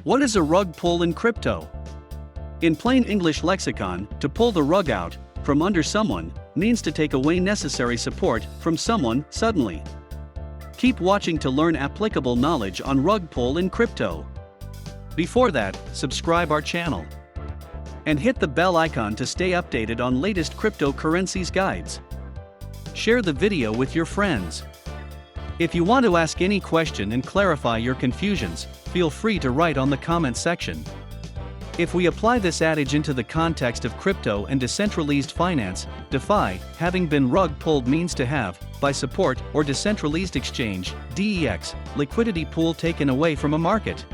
What is a rug pull in crypto? In plain English lexicon, to pull the rug out from under someone means to take away necessary support from someone suddenly. Keep watching to learn applicable knowledge on rug pull in crypto. Before that, subscribe our channel and hit the bell icon to stay updated on latest cryptocurrencies guides. Share the video with your friends. If you want to ask any question and clarify your confusions, feel free to write on the comment section. If we apply this adage into the context of crypto and decentralized finance, DeFi, having been rug pulled means to have, by support or decentralized exchange, DEX, liquidity pool taken away from a market.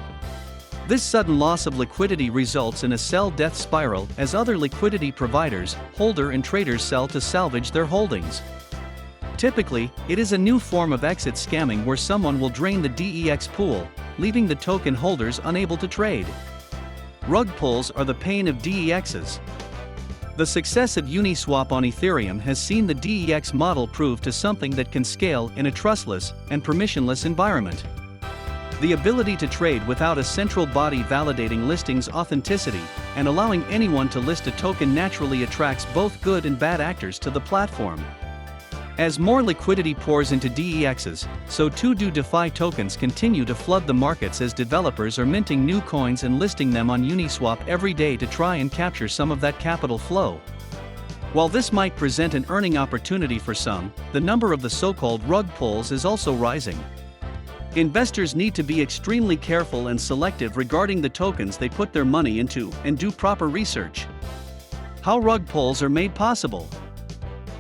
This sudden loss of liquidity results in a sell-death spiral as other liquidity providers, holder and traders sell to salvage their holdings. Typically, it is a new form of exit scamming where someone will drain the DEX pool, leaving the token holders unable to trade. Rug pulls are the pain of DEXs. The success of Uniswap on Ethereum has seen the DEX model prove to something that can scale in a trustless and permissionless environment. The ability to trade without a central body validating listings' authenticity and allowing anyone to list a token naturally attracts both good and bad actors to the platform. As more liquidity pours into DEXs, so too do DeFi tokens continue to flood the markets as developers are minting new coins and listing them on Uniswap every day to try and capture some of that capital flow. While this might present an earning opportunity for some, the number of the so-called rug pulls is also rising. Investors need to be extremely careful and selective regarding the tokens they put their money into and do proper research. How rug pulls are made possible?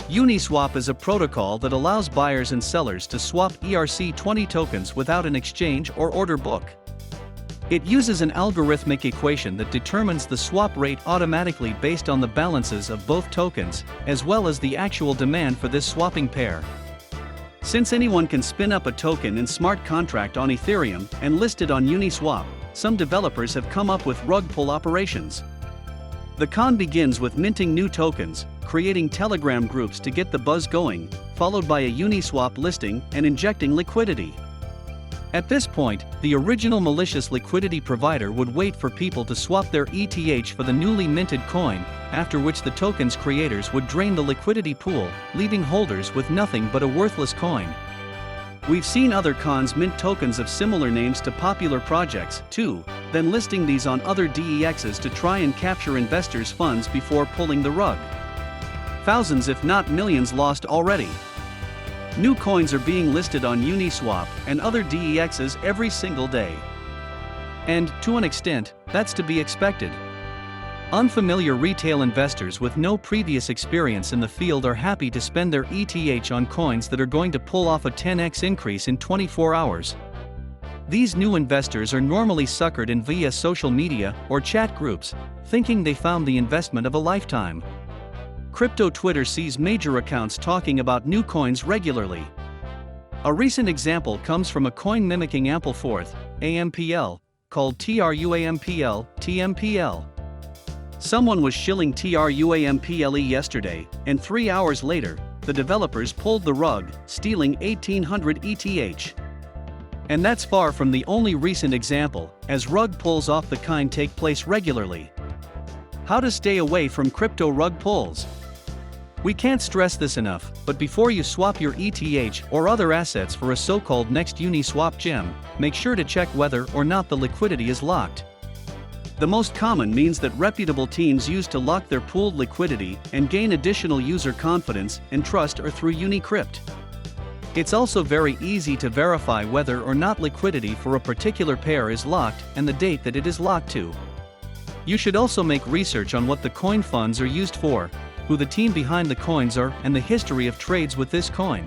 Uniswap is a protocol that allows buyers and sellers to swap ERC20 tokens without an exchange or order book. It uses an algorithmic equation that determines the swap rate automatically based on the balances of both tokens, as well as the actual demand for this swapping pair. Since anyone can spin up a token in smart contract on Ethereum and list it on Uniswap, some developers have come up with rug pull operations. The con begins with minting new tokens, creating Telegram groups to get the buzz going, followed by a Uniswap listing and injecting liquidity. At this point, the original malicious liquidity provider would wait for people to swap their ETH for the newly minted coin, after which the token's creators would drain the liquidity pool, leaving holders with nothing but a worthless coin. We've seen other cons mint tokens of similar names to popular projects, too, then listing these on other DEXs to try and capture investors' funds before pulling the rug. Thousands if not millions lost already. New coins are being listed on Uniswap and other DEXs every single day. And, to an extent, that's to be expected. Unfamiliar retail investors with no previous experience in the field are happy to spend their ETH on coins that are going to pull off a 10x increase in 24 hours. These new investors are normally suckered in via social media or chat groups, thinking they found the investment of a lifetime. Crypto Twitter sees major accounts talking about new coins regularly. A recent example comes from a coin mimicking Ampleforth, AMPL, called TRUAMPL, TMPL. Someone was shilling TRUAMPLE yesterday, and 3 hours later, the developers pulled the rug, stealing 1,800 ETH. And that's far from the only recent example, as rug pulls off the kind take place regularly. How to stay away from crypto rug pulls? We can't stress this enough, but before you swap your ETH or other assets for a so-called next Uniswap gem, make sure to check whether or not the liquidity is locked. The most common means that reputable teams use to lock their pooled liquidity and gain additional user confidence and trust are through Unicrypt. It's also very easy to verify whether or not liquidity for a particular pair is locked and the date that it is locked to. You should also make research on what the coin funds are used for, who the team behind the coins are, and the history of trades with this coin.